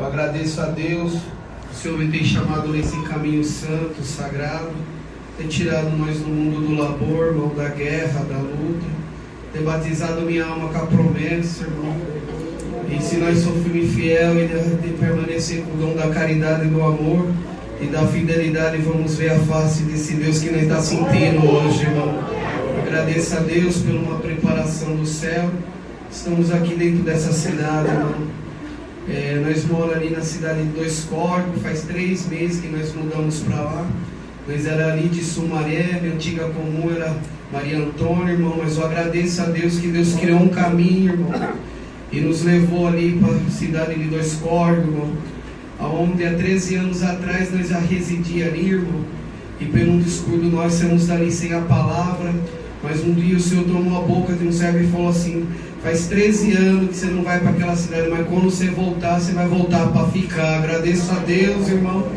Eu agradeço a Deus, o Senhor me tem chamado nesse caminho santo, sagrado, tem tirado nós do mundo do labor, irmão, da guerra, da luta, tem batizado minha alma com a promessa, irmão. E se nós sofremos fiel e de permanecer com o dom da caridade e do amor e da fidelidade, vamos ver a face desse Deus que nós estamos sentindo hoje, irmão. Agradeço a Deus por uma preparação do céu. Estamos aqui dentro dessa cidade, irmão. Nós moramos ali na cidade de Dois Córregos, faz 3 meses que nós mudamos para lá. Nós era ali de Sumaré, minha antiga comum era Maria Antônia, irmão. Mas eu agradeço a Deus que Deus criou um caminho, irmão, e nos levou ali para a cidade de Dois Córregos, irmão, onde há 13 anos atrás nós já residíamos ali, irmão. E pelo descuido nós saímos dali sem a palavra. Mas um dia o Senhor tomou a boca de um servo e falou assim: faz 13 anos que você não vai para aquela cidade, mas quando você voltar, você vai voltar para ficar. Agradeço a Deus, irmão,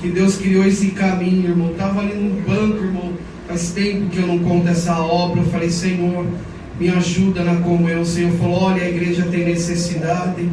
que Deus criou esse caminho, irmão. Estava ali no banco, irmão, faz tempo que eu não conto essa obra. Eu falei: Senhor, me ajuda na comunhão. O Senhor falou: olha, a igreja tem necessidade.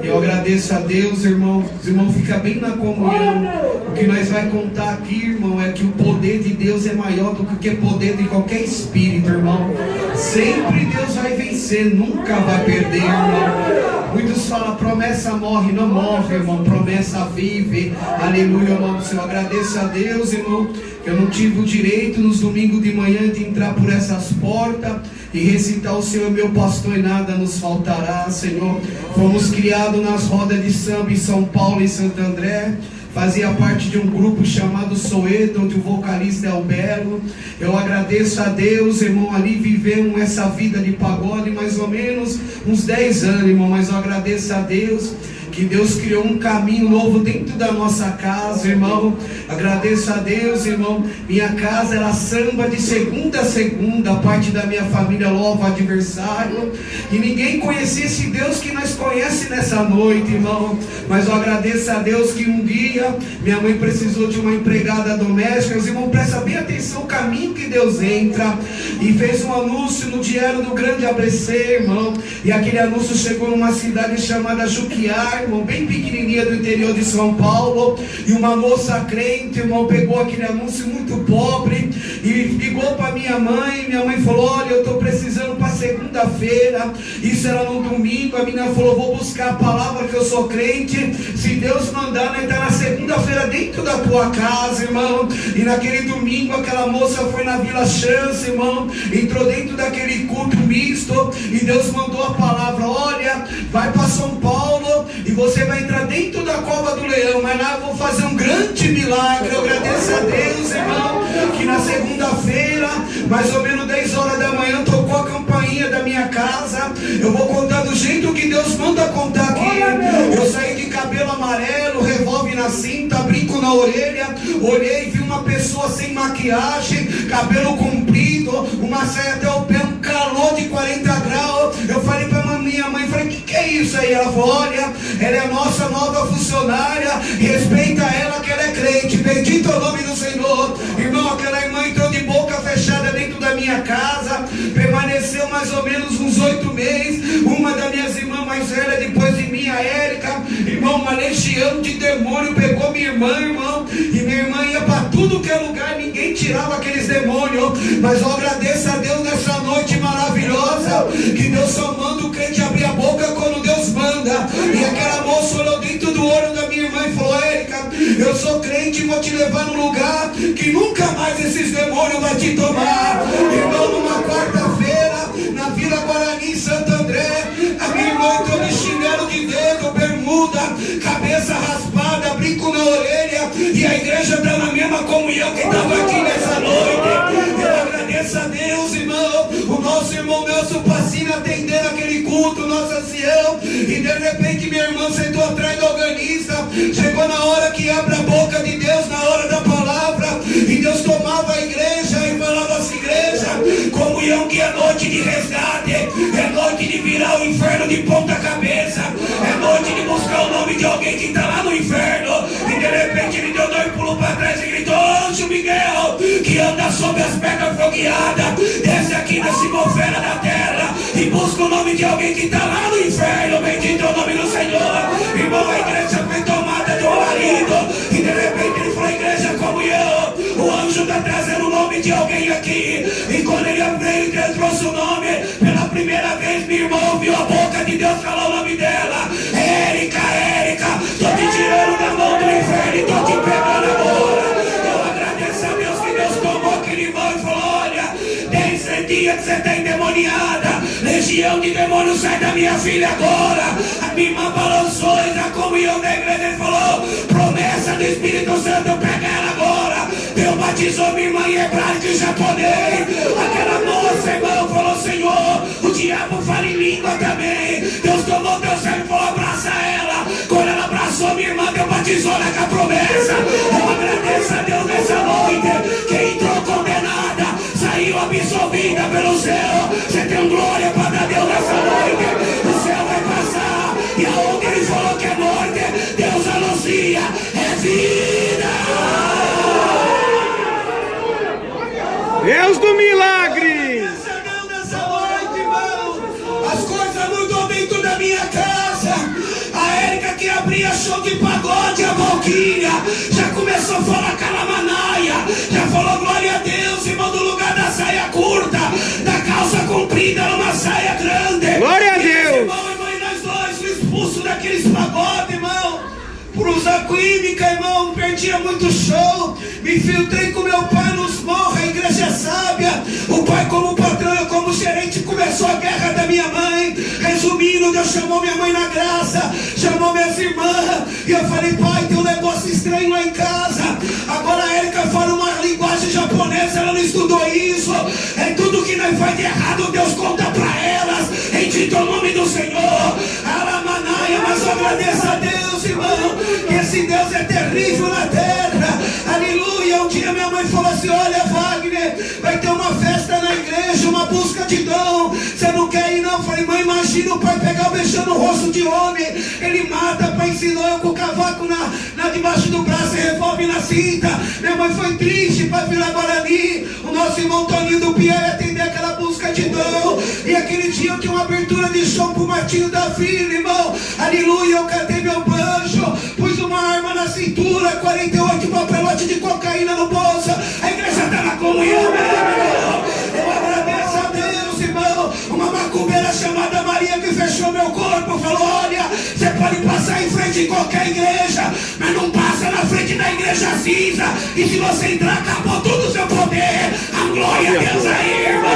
Eu agradeço a Deus, irmão. Os irmãos ficam bem na comunhão. O que nós vai contar aqui, irmão, é que o poder de Deus é maior do que o poder de qualquer espírito, irmão. Sempre Deus vai vencer, nunca vai perder, irmão. Muitos falam: promessa morre, não morre, irmão. Promessa vive. Aleluia, irmão. Eu agradeço a Deus, irmão, que eu não tive o direito nos domingos de manhã de entrar por essas portas e recitar: o Senhor é meu pastor e nada nos faltará, Senhor. Fomos criados nas rodas de samba em São Paulo e Santo André. Fazia parte de um grupo chamado Soeto, onde o vocalista é o Belo. Eu agradeço a Deus, irmão, ali vivemos essa vida de pagode mais ou menos uns 10 anos, irmão. Mas eu agradeço a Deus que Deus criou um caminho novo dentro da nossa casa, irmão. Agradeço a Deus, irmão. Minha casa era samba de segunda a segunda. A parte da minha família louva adversário. E ninguém conhecia esse Deus que nós conhecemos nessa noite, irmão. Mas eu agradeço a Deus que um dia minha mãe precisou de uma empregada doméstica. Os irmãos, prestem bem atenção o caminho que Deus entra. E fez um anúncio no Diário do Grande ABC, irmão. E aquele anúncio chegou numa cidade chamada Juquiá, irmão, bem pequenininha do interior de São Paulo. E uma moça crente, irmão, pegou aquele anúncio muito pobre e ligou para minha mãe. Minha mãe falou: olha, eu estou precisando para segunda-feira. Isso era no domingo. A menina falou: vou buscar a palavra, que eu sou crente. Se Deus mandar, nós está na segunda-feira dentro da tua casa, irmão. E naquele domingo aquela moça foi na Vila Chance, irmão, entrou dentro daquele culto misto e Deus mandou a palavra: olha, vai para São Paulo e você vai entrar dentro da cova do leão, mas lá eu vou fazer um grande milagre. Eu agradeço a Deus, irmão, que na segunda-feira, mais ou menos 10 horas da manhã, tocou a campainha da minha casa. Eu vou contar do jeito que Deus manda contar aqui. Eu saí de cabelo amarelo, revólver na cinta, brinco na orelha. Olhei e vi uma pessoa sem maquiagem, cabelo comprido, uma saia até o pé, um calor de 40 graus. Eu falei para minha mãe, falei: que é isso aí? Ela falou: olha, ela é a nossa nova funcionária, respeita ela que ela é crente. Bendito é o nome do Senhor. Irmão, aquela irmã entrou de boca fechada dentro da minha casa, permaneceu mais ou menos uns 8 meses. Uma das minhas irmãs mais velhas depois de mim, a Érica, irmão, uma legião de demônio pegou minha irmã, irmão, e minha irmã ia para tudo que é lugar, ninguém tirava aqueles demônios. Mas eu agradeço a Deus nessa noite maravilhosa, que Deus só manda o crente abrir a boca quando Deus manda. E aquela moça olhou dentro do olho da minha irmã e falou: Érica, eu sou crente e vou te levar num lugar que nunca mais esses demônios vão te tomar. Irmão, numa quarta-feira, na Vila Guarani, em Santo André, a minha irmã entrou de chinelo de dedo, bermuda, cabeça raspada, brinco na orelha, e a igreja está na mesma comunhão que estava aqui nessa noite. Eu agradeço a Deus, irmão. O nosso irmão Nelson Passina atendendo aquele culto, nosso ancião, e de repente minha irmã sentou atrás do organista. Chegou na hora que abre a boca de Deus, na hora da palavra, e Deus tomava a igreja e falava assim: igreja, comunhão que é noite de resgate, é noite de virar o inferno de ponta cabeça, é noite de buscar o nome de alguém que está lá no inferno. E de repente ele deu 2 pulos para trás e gritou: Anjo Miguel, que anda sob as pedras fogueadas, desce aqui na atmosfera da terra e busca o nome de alguém que está lá no inferno. Bendito é o nome do Senhor. Irmão, a igreja de alguém aqui. E quando ele veio e trouxe o nome, pela primeira vez, minha irmã ouviu a boca de Deus falar o nome dela. Érica, tô te tirando da mão do inferno e tô te pegando agora. Eu agradeço a Deus que Deus tomou aquele irmão e falou: olha, desde dia que você está endemoniada, legião de demônios sai da minha filha agora. A minha irmã balançou e na comunhão da igreja ele falou: promessa do Espírito Santo, pega ela agora. Deus batizou minha irmã em hebraico e japonês. Aquela moça, irmão, falou: Senhor, o diabo fala em língua também. Deus tomou teu sangue e falou: abraça ela. Quando ela abraçou minha irmã, Deus batizou ela com a promessa. Eu agradeço a Deus nessa noite. Quem entrou condenada saiu absolvida pelo céu. Você tem glória para dar Deus nessa noite. O céu vai passar e aonde ele falou que é morte, Deus anuncia é vida. Deus do milagre. Nessa noite, irmão, as coisas mudou dentro da minha casa. A Érica que abria show de pagode, a Valquíria já começou a falar calamanaia, já falou glória a Deus, irmão, do lugar da saia curta, da calça comprida, numa saia grande. Glória a Deus. Irmão, e nós dois fomos expulsos daqueles pagodes, irmão, por usar química, irmão, perdia muito show. Me infiltrei com meu pai nos morros, a igreja sábia. O pai como patrão, eu como gerente, começou a guerra da minha mãe. Resumindo, Deus chamou minha mãe na graça, chamou minhas irmãs, e eu falei: pai, tem um negócio estranho lá em casa. Agora a Érica fala uma linguagem japonesa, ela não estudou isso. É tudo que nós faz de errado, Deus conta pra elas, em dito o nome do Senhor. Alamanaia, mas eu agradeço a Deus, irmão, que esse Deus é terrível na terra. Aleluia. Um dia minha mãe falou assim: olha, Wagner, vai ter uma festa na igreja, uma busca de dom, você não quer ir não? Eu falei: mãe, imagina o pai pegar beijando o rosto de homem, ele mata. Pai ensinou eu com o cavaco na debaixo do braço e revólver na cinta. Minha mãe foi triste para virar Guarani. O nosso irmão Toninho do Pia ia atender aquela busca de dom, e aquele dia eu tinha uma abertura de show pro Martinho da Vila, irmão. Aleluia. Eu catei meu banjo, pus uma arma na cintura, 48 papelote de cocaína no bolso. A igreja está na comunhão, meu irmão. Eu agradeço a Deus, irmão. Uma macumbeira chamada Maria que fechou meu corpo falou: olha, você pode passar em frente em qualquer igreja, mas não passa na frente da igreja cinza. E se você entrar, acabou todo o seu poder. A glória a Deus aí, irmão.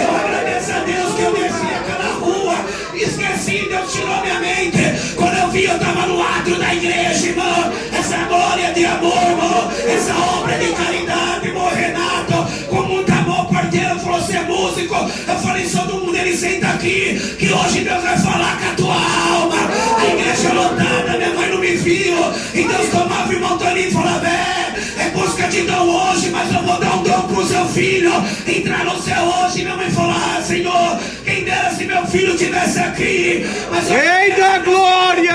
Eu agradeço a Deus que eu desci aquela rua, esqueci, Deus tirou minha mente. Quando eu vi, eu estava no átrio da igreja, irmão. Essa glória de amor, irmão, essa obra de caridade, irmão Renato, com muito amor, parteiro, falou: você é músico? Eu falei: todo mundo, ele senta aqui, que hoje Deus vai falar com a tua alma. A igreja lotada, minha mãe não me viu, e Deus tomava o irmão Toninho e falava: é busca de dom hoje, mas eu vou dar um dom pro seu filho entrar no céu hoje. Minha mãe falou: ah, Senhor, quem dera se meu filho estivesse aqui. Mas Rei da glória!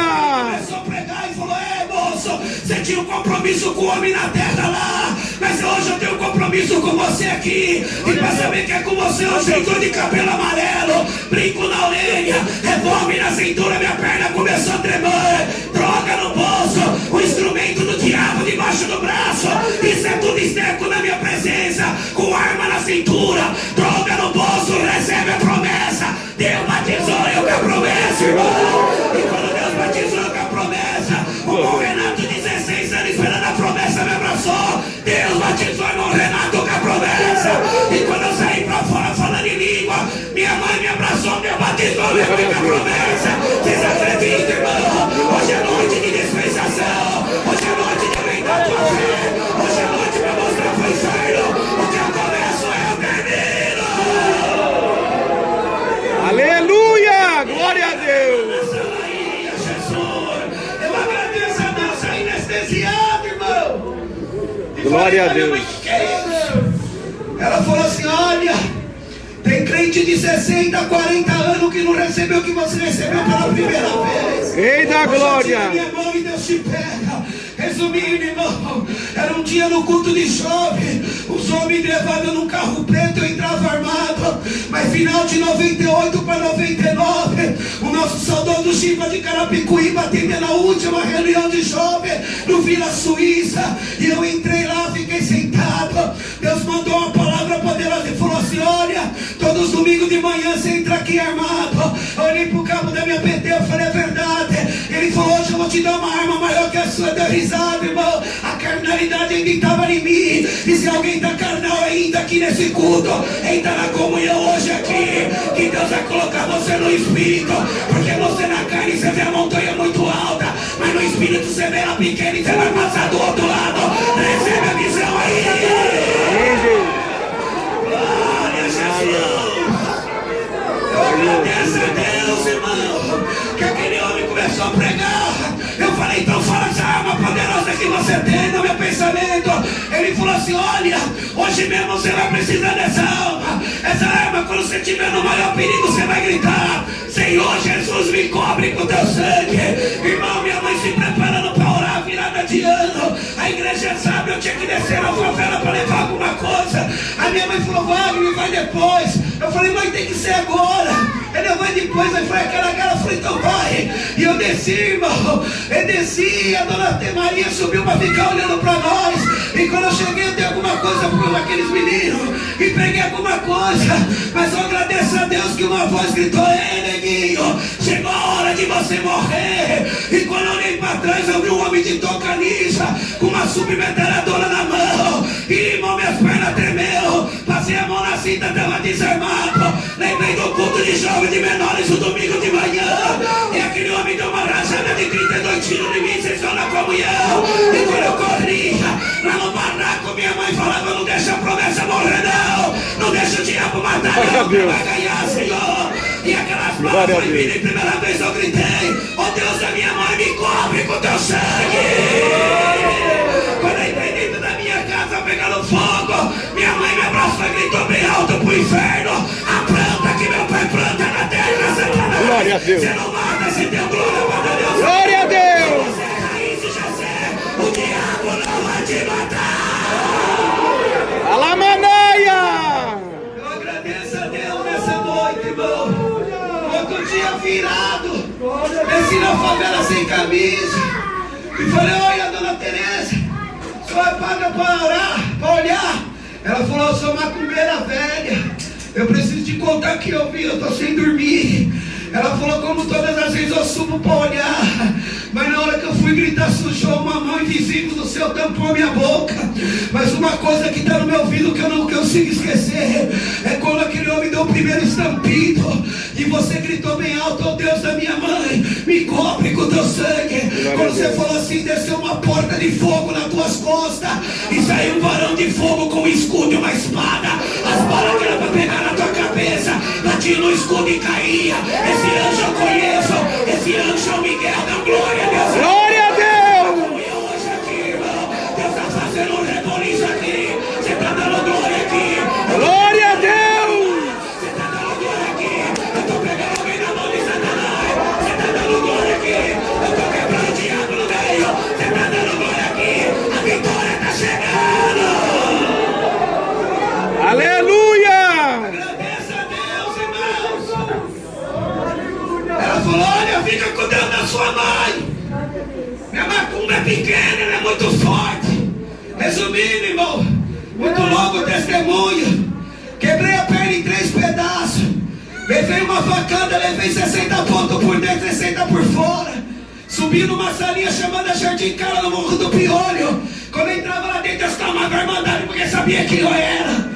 Começou a pregar e falou: moço, você tinha um compromisso com o homem na terra lá, mas hoje eu tenho um compromisso com você aqui. E pra saber que é com você, eu jeito de cabelo amarelo, brinco na orelha, revólver na cintura, minha perna começou a tremer, droga no bolso, o instrumento do diabo debaixo do braço. Isso é tudo esterco na minha presença, com arma na cintura, droga no bolso, recebe a promessa. Deus batizou eu com a promessa, irmão. E quando Deus batizou com a promessa, o irmão Renato, 16 anos esperando a promessa, me abraçou. Deus batizou o irmão Renato com a promessa. E quando eu saí pra fora falando em língua, minha mãe me abraçou, me batizou, me com a promessa. Vocês acreditam, irmão? Hoje é noite de dispensação, hoje é noite de aumentar a tua fé, hoje é noite pra mostrar pro inferno o que eu começo é o termino. Aleluia! Glória a Deus! Eu agradeço a Deus aí anestesiado, irmão. Glória a Deus. Ela falou assim: olha, tem crente de 60, 40 anos que não recebeu o que você recebeu pela primeira vez. Rei da glória! Minha mão e Deus te pega. Resumindo, irmão, era um dia no culto de jovem, um Os homens levavam num carro preto, eu entrava armado. Mas final de 98 para 99, o nosso saudoso Chiva de Carapicuíba atendendo a última reunião de jovem no Vila Suíça. E eu entrei lá, fiquei sentado. Deus mandou uma palavra poderosa e falou assim: olha, todos os domingos de manhã você entra aqui armado. Eu olhei pro cabo da minha PT, eu falei: é verdade. Ele falou: hoje eu vou te dar uma arma maior que a sua. Deu risada, irmão. A carnalidade ainda estava em mim. E se alguém está carnal ainda aqui nesse culto, entra na comunhão hoje aqui, que Deus vai colocar você no espírito. Porque você na carne você vê a montanha muito alta, mas no espírito você vê ela pequena e você vai passar do outro lado. Recebe a visão aí. Glória a Jesus. Eu agradeço a Deus, irmão, que aquele homem começou a pregar. Eu falei: então fala essa arma poderosa que você tem no meu pensamento. Ele falou assim: olha, hoje mesmo você vai precisar dessa arma. Essa arma, quando você estiver no maior perigo, você vai gritar: Senhor Jesus, me cobre com teu sangue. Irmão, minha mãe se preparando para orar virada de ano. A igreja sabe, eu tinha que descer na favela para levar alguma coisa. A minha mãe falou: Wagner, vai depois. Eu falei: mãe, tem que ser agora. Ele: vai depois. Aí foi aquela cara, eu falei: então vai. E eu desci, irmão. Eu desci, a dona T. Maria subiu para ficar olhando para nós. E quando eu cheguei, eu dei alguma coisa para aqueles meninos e peguei alguma coisa. Mas eu agradeço a Deus que uma voz gritou: ei, neguinho, chegou a hora de você morrer. E quando eu olhei para trás, eu vi um homem de tocanista com uma submetralhadora na mão. E, irmão, minhas pernas tremeu. Passei a mão na cinta, estava desarmado. Lembrei do culto de jovens de menores no domingo de manhã. E aquele homem deu uma rajada de 32 tiros em mim, vocês estão na comunhão. E quando eu corria lá no barraco, minha mãe falava: não deixa a promessa morrer, não. Não deixa o diabo matar, não, que vai ganhar, Senhor. E aquelas palavras foi vindo. Em primeira vez eu gritei: ó Deus da minha mãe, me cobre com teu sangue. Quando eu entrei dentro da minha casa pegando fogo, minha mãe me abraçou e gritou bem alto pro inferno: a planta que meu pai planta na terra, Satanás. Glória a Deus. Você não mata, você deu glória para Deus. Glória a Deus. Você é raiz de Jessé, o diabo não vai te matar. Alamanaia. Eu agradeço a Deus nessa noite, irmão. Outro dia virado, desci na favela sem camisa e falei: olha, dona Tereza, só é paga para orar, para olhar. Ela falou: eu sou macumbeira velha, eu preciso te contar que eu vi, eu estou sem dormir. Ela falou: como todas as vezes eu subo para olhar, mas na hora que eu fui gritar, sujou uma mão invisível do céu, tampou minha boca. Mas uma coisa que está no meu ouvido que eu não consigo esquecer é quando aquele homem deu o primeiro estampido e você gritou bem alto: ó Deus da minha mãe, me cobre com teu sangue. Quando você falou assim, desceu uma porta de fogo nas tuas costas e saiu um varão de fogo com um escudo e uma espada. As balas que era para pegar na tua cabeça batiam no escudo e caía. Esse anjo eu conheço, esse anjo é o Miguel da glória a Deus. Glória a Deus. Hoje aqui, irmão, Deus está fazendo um reboliço aqui. Você está dando glória aqui. Glória a Deus. Você está dando glória aqui. Eu estou pegando alguém na mão de Satanás. Você está dando glória aqui. Eu estou quebrando o diabo no meio. Você está dando glória aqui. A vitória está chegando. Aleluia. Agradeça a Deus, irmãos. Ela falou: olha, fica com Deus da sua mãe. Minha macumba é pequena, ela é muito forte. Resumindo, irmão, muito longo o testemunho. Quebrei a perna em 3 pedaços. Levei uma facada, levei 60 pontos por dentro, 60 por fora. Subi numa salinha chamada Jardim Cara no Morro do Piolho. Quando eu entrava lá dentro, eu estava armadado porque sabia quem eu era.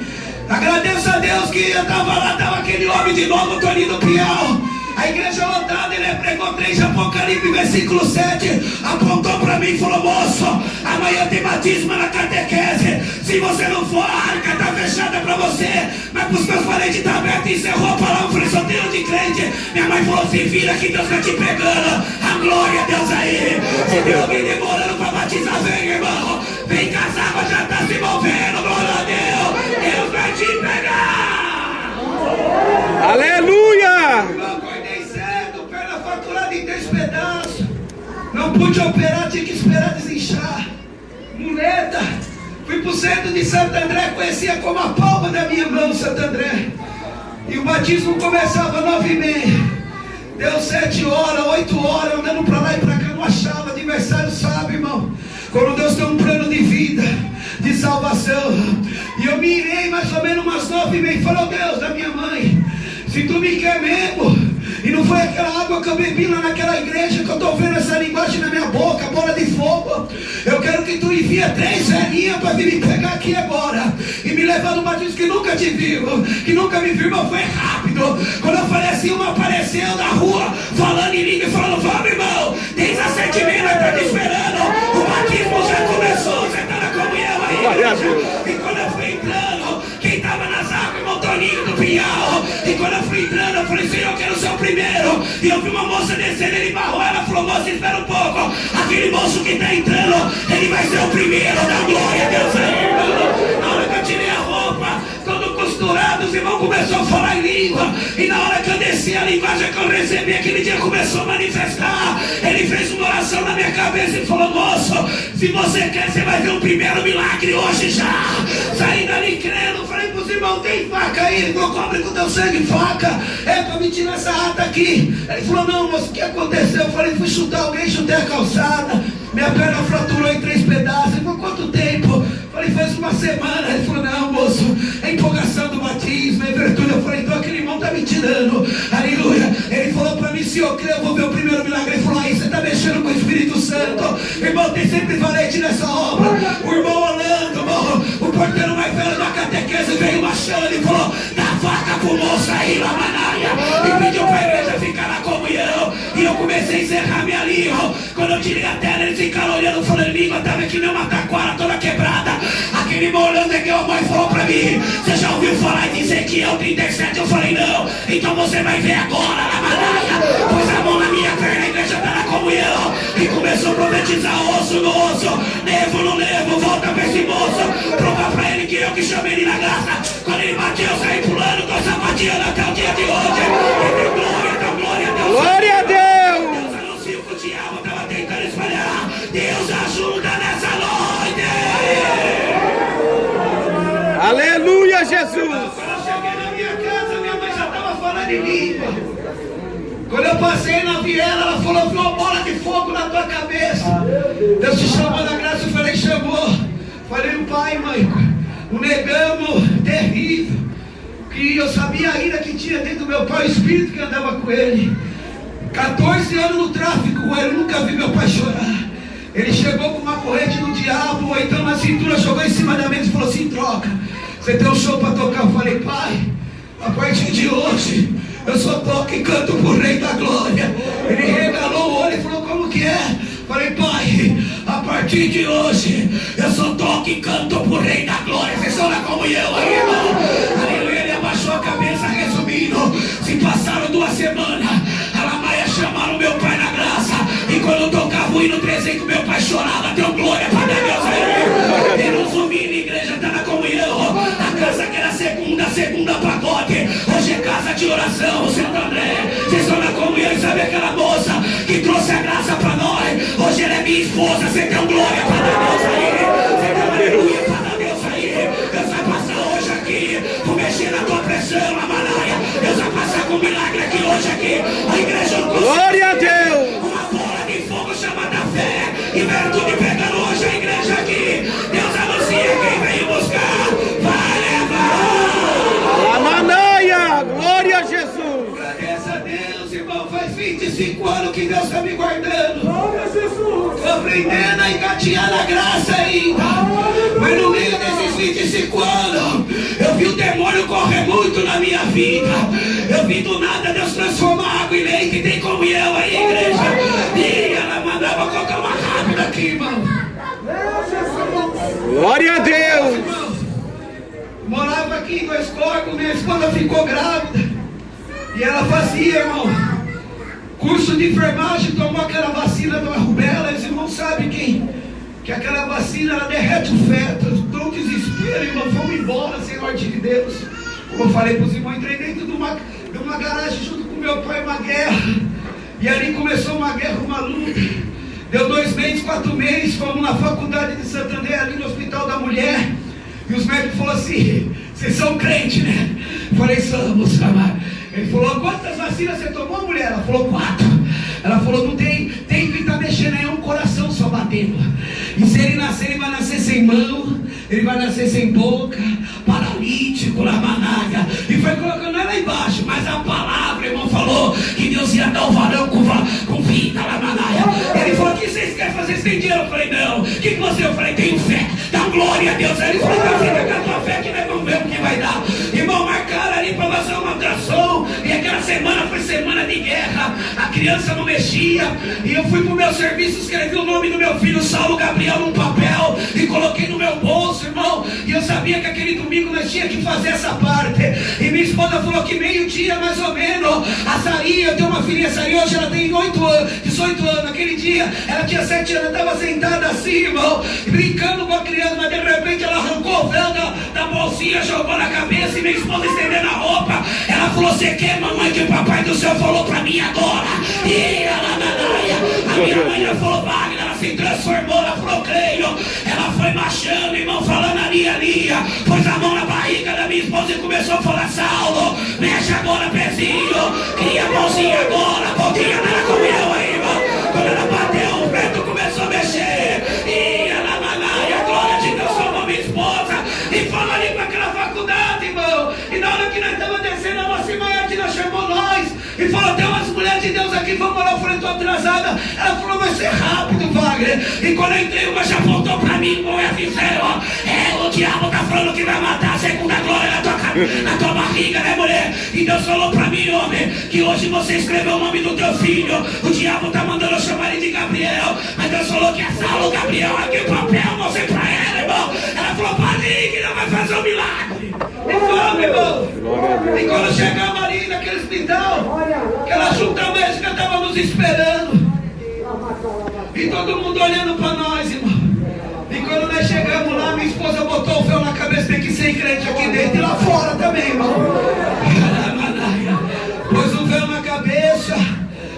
Agradeço a Deus que eu estava lá, estava aquele homem de novo, Toninho Piau. A igreja lotada, ele pregou 3 Apocalipse, versículo 7. Apontou para mim e falou: moço, amanhã tem batismo na catequese. Se você não for, a arca está fechada para você. Mas para os meus parentes está aberta e encerrou a palavra. Eu falei: só tenho de crente. Minha mãe falou: se vira que Deus está te pegando. A glória a Deus aí. Se tem alguém demorando para batizar, vem, irmão. Vem que as águas já estão se movendo. Glória a Deus. Deus vai te pegar. Aleluia. Em 3 pedaços, não pude operar, tinha que esperar desinchar. Muleta, Fui para o centro de Santo André, conhecia como a palma da minha mão Santo André. E o batismo começava às 9h30. Deu 7 horas, 8 horas, andando para lá e para cá, não achava. Adversário sabe, irmão, quando Deus tem um plano de vida, de salvação. E eu me irei mais ou menos umas 9h30. Falei, Deus da minha mãe, se tu me quer mesmo, e não foi aquela água que eu bebi lá naquela igreja, que eu estou vendo essa linguagem na minha boca, bola de fogo. Eu quero que tu envia 3 velhinhas para vir me pegar aqui agora e me levar no batismo que nunca te viu, que nunca me viu, mas foi rápido. Quando eu falei assim, uma apareceu na rua, falando em língua e falando, vamos irmão, tem 17 mil, nós estamos te esperando, o batismo já começou, você está na comunhão aí. E quando eu fui entrando, quem estava nas águas, irmão Toninho do Pinhal. E quando eu fui entrando, eu falei, Senhor, eu quero ser o primeiro. E eu vi uma moça descendo, ele barrou, ela falou, moça, espera um pouco. Aquele moço que está entrando, ele vai ser o primeiro, da glória a Deus aí, irmão. Na hora que eu tirei a roupa, todo costurado, os irmãos começaram a falar em língua. E na hora que eu desci, a linguagem que eu recebi aquele dia começou a manifestar. Ele fez uma oração na minha cabeça e falou, moço, se você quer, você vai ver o primeiro milagre hoje já. Saí dali crendo, falei pros irmãos, tem faca aí? Ele falou, cobre com teu sangue faca, é pra me tirar essa ata aqui. Ele falou, não, moço, o que aconteceu? Eu falei, fui chutar alguém, chutei a calçada, minha perna fraturou em 3 pedaços. Ele falou, quanto tempo? Eu falei, faz uma semana. Ele falou, não, moço, é empolgação do batismo, é virtude. Eu falei, então aquele irmão tá me tirando, aleluia. Ele falou pra mim, se eu crer, eu vou ver o primeiro milagre. Ele falou, aí você tá mexendo com o Espírito Santo, irmão, tem sempre valente nessa obra. O irmão Orlando, irmão, o porteiro mais velho da catequese veio marchando e falou, dá faca pro moço aí, Lamanaia, e pediu pra igreja ficar na comunhão. E eu comecei a encerrar minha língua. Quando eu tirei a tela, eles ficaram olhando, falando em língua, tava aqui nem uma taquara toda quebrada. Aquele irmão Orlando que a mãe falou pra mim, você já ouviu falar em Ezequiel 37? Eu falei, não. Então você vai ver agora, Lamanaia. Pôs a mão na minha perna, a igreja tá na comunhão. E começou a profetizar osso no osso, nervo no nervo, volta pra esse moço, provar pra ele que eu que chamei ele na graça. Quando ele bateu, eu saí pulando, tô sapateando até o dia de hoje. E deu glória, deu glória a Deus. Glória a Deus! Deus anuncia o que o diabo tava tentando espalhar. Deus ajuda nessa noite. Aleluia, Jesus! Quando eu cheguei na minha casa, minha mãe já estava falando em língua. Quando eu passei na viela, ela falou, viu uma bola de fogo na tua cabeça. Deus te chamou na graça. Eu falei, chamou. Falei, o pai, mãe, um negão terrível, que eu sabia ainda que tinha dentro do meu pai o espírito que andava com ele. 14 anos no tráfico com ele, nunca vi meu pai chorar. Ele chegou com uma corrente do diabo, ou então na cintura, jogou em cima da mesa e falou assim, troca, você tem um show para tocar. Eu falei, pai, a partir de hoje eu só toco e canto pro Rei da Glória. Ele regalou o olho e falou, como que é? Falei, pai, a partir de hoje eu só toco e canto pro Rei da Glória. Vocês estão na comunhão aí, irmão? Aleluia. Ele abaixou a cabeça, resumindo, se passaram 2 semanas, a Lamaia chamaram meu pai na graça. E quando eu tocava o hino 300, meu pai chorava, deu glória para Deus aí. E resumindo, a igreja está na comunhão. A casa que era segunda pagode, hoje é casa de oração, Santo André. Vocês estão na comunhão e sabe aquela moça que trouxe a graça para nós? Hoje ela é minha esposa, você deu glória para Deus aí. Você deu aleluia para Deus aí. Deus vai passar hoje aqui, vou mexer na tua pressão, Lamanaia. Deus vai passar com milagre aqui hoje aqui. A igreja não consegue. Glória a Deus! Uma bola de fogo chamada fé. E virtude pegando hoje a igreja aqui. Deus anuncia quem veio buscar. Vai levar. Lamanaia! Glória a Jesus! Agradeça a Deus, irmão. Faz 25 anos que Deus está me guardando. Glória a Jesus! Estou aprendendo a engatear na graça ainda. Mas no meio desses 25 anos, eu vi o demônio correr muito na minha vida. Eu vi do nada Deus transformar água em leite. Tem comunhão aí, igreja. E ela mandava colocar uma rápida aqui, irmão. Glória a Deus! Irmão, morava aqui em 2 Corpos, minha esposa ficou grávida. E ela fazia, irmão, curso de enfermagem, tomou aquela vacina da rubéola. Os irmãos sabem que aquela vacina ela derrete o feto. Dou desespero, irmão, vamos embora, Senhor de Deus. Como eu falei para os irmãos, entrei dentro de uma garagem junto com meu pai, uma guerra. E ali começou uma guerra, uma luta. Deu 2 meses, 4 meses, fomos na faculdade de Santander, ali no Hospital da Mulher. E os médicos falaram assim: vocês são crentes, né? Eu falei: somos, amado. Ele falou: quantas vacinas você tomou, mulher? Ela falou: 4. Ela falou: não tem que estar mexendo aí, é um coração só batendo. E se ele nascer, ele vai nascer sem mão, ele vai nascer sem boca, paralítico, na managa. E foi colocando ela embaixo. Mas a palavra, irmão, falou que Deus ia dar o varão com vida, na manaia. Ele falou: o que vocês querem fazer? Vocês têm dinheiro? Eu falei: não. O que você? Eu falei: tenho fé. Dá glória a Deus. Aí ele falou: então fica com a tua fé que nós vamos ver o que vai dar. Irmão, marcaram ali para fazer uma atração. E aquela semana foi semana de guerra. A criança não mexia. E eu fui pro meu serviço, escrevi o nome do meu filho Saulo Gabriel num papel e coloquei no meu bolso, irmão. E eu sabia que aquele domingo nós tínhamos que fazer essa parte. E minha esposa falou que meio-dia mais ou menos, a Sarinha, eu tenho uma filhinha, Sarinha, hoje ela tem 18 anos. Aquele dia ela tinha 7 anos, estava sentada assim, irmão, brincando com a criança. Mas de repente ela arrancou o véu da bolsinha, jogou na cabeça. E minha esposa estendendo a roupa, ela falou: você quer, mamãe, que o papai do céu falou pra mim agora? E a minha mãe já falou: Wagner, ela se transformou, ela falou: creio. Ela foi marchando, irmão, falando ali, pôs a mão na barriga da minha esposa e começou a falar: Saulo, mexe agora, pezinho, cria a mãozinha agora, voltinha na comunhão aí, irmão. Quando ela bateu, o preto começou a mexer. E a glória de Deus salvou minha esposa. E fomos ali para aquela faculdade, irmão. E na hora que nós estávamos descendo, a nossa irmã Edna chamou nós e falou: tem umas mulheres de Deus aqui, vamos lá. Eu falei: estou atrasada. Ela falou: vai ser rápido, Wagner. E quando eu entrei, uma já voltou para mim, irmão, e avisou: o diabo está falando que vai matar a segunda glória na tua barriga, né, mulher? E Deus falou para mim, homem, que hoje você escreveu o nome do teu filho. O diabo está mandando eu chamar ele de Gabriel, mas Deus falou que é Saulo Gabriel. Aqui o papel, mostrei para ela, irmão. Ela falou: padrinho, que não vai fazer um milagre. E vamos, irmão. E quando chegamos ali naquele hospital, aquela junta médica estava nos esperando. E todo mundo olhando para nós, irmão. E quando nós chegamos lá, minha esposa botou o véu na cabeça. Tem que ser crente aqui dentro e lá fora também, irmão. Pôs o véu na cabeça.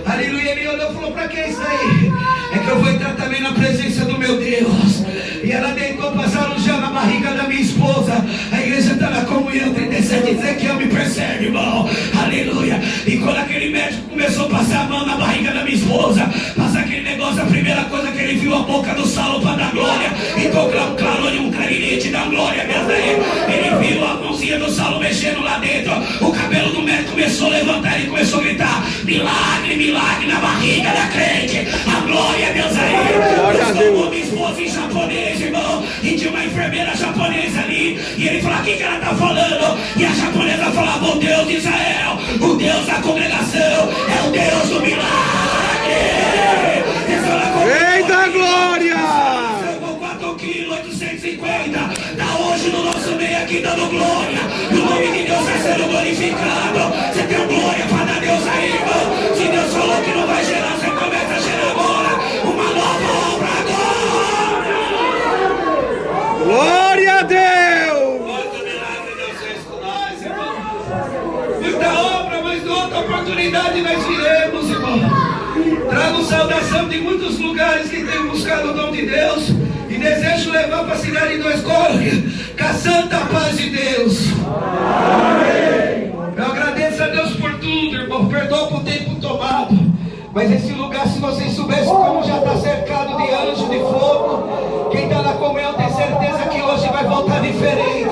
Aleluia. Ele olhou e falou: pra que isso aí? É que eu vou entrar também na presença do meu Deus. E ela deitou, passaram já na barriga da minha esposa. A igreja está na comunhão 37, dizer que eu me percebe, irmão. Aleluia. E quando aquele médico começou a passar a mão na barriga da minha esposa, passar aquele negócio, a primeira coisa que ele viu a boca do Saulo para dar glória. Então clarou um clarinete da glória mesmo aí. Ele viu a mãozinha do Saulo mexendo lá dentro. O cabelo do médico começou a levantar e começou a gritar: milagre, milagre na barriga da crente. A glória a Deus aí. Deus tomou minha esposa em japonês, irmão. E tinha uma enfermeira japonesa ali. E ele falou: o que ela está falando? E a japonesa falava: o Deus de Israel, o Deus da congregação, é o Deus do milagre. Eita glória! 4 quilos, 850. Tá hoje no nosso meio aqui dando glória. E o nome de Deus está sendo glorificado. Você tem glória para dar Deus aí, irmão. Se Deus falou que não vai gerar, você começa a gerar agora. Uma nova obra agora. Glória a Deus! Muito milagre Deus fez com nós, irmão. Muita obra, mas outra oportunidade nós viremos, irmão. Trago saudação de muitos lugares que têm buscado o dom de Deus. E desejo levar para a cidade de Dois Córregos com a santa paz de Deus. Amém. Eu agradeço a Deus por tudo, irmão. Perdoa por tempo tomado. Mas esse lugar, se vocês soubessem como já está cercado de anjo de fogo, quem está na comunhão tem certeza que hoje vai voltar diferente.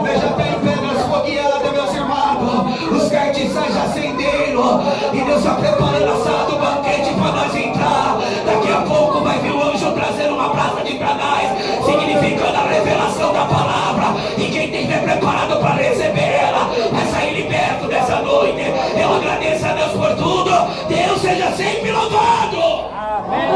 Veja, tem pedras fogueadas, meus irmãos. Os cartiçais já acenderam. E Deus está preparando a sala do banquete para nós entrar. Daqui a pouco vai vir o anjo trazendo uma brasa de Branás, significando a revelação da palavra. E quem tem fé preparado para receber ela vai sair liberto dessa noite. Eu agradeço a Deus por tudo. Deus seja sempre louvado. Amém.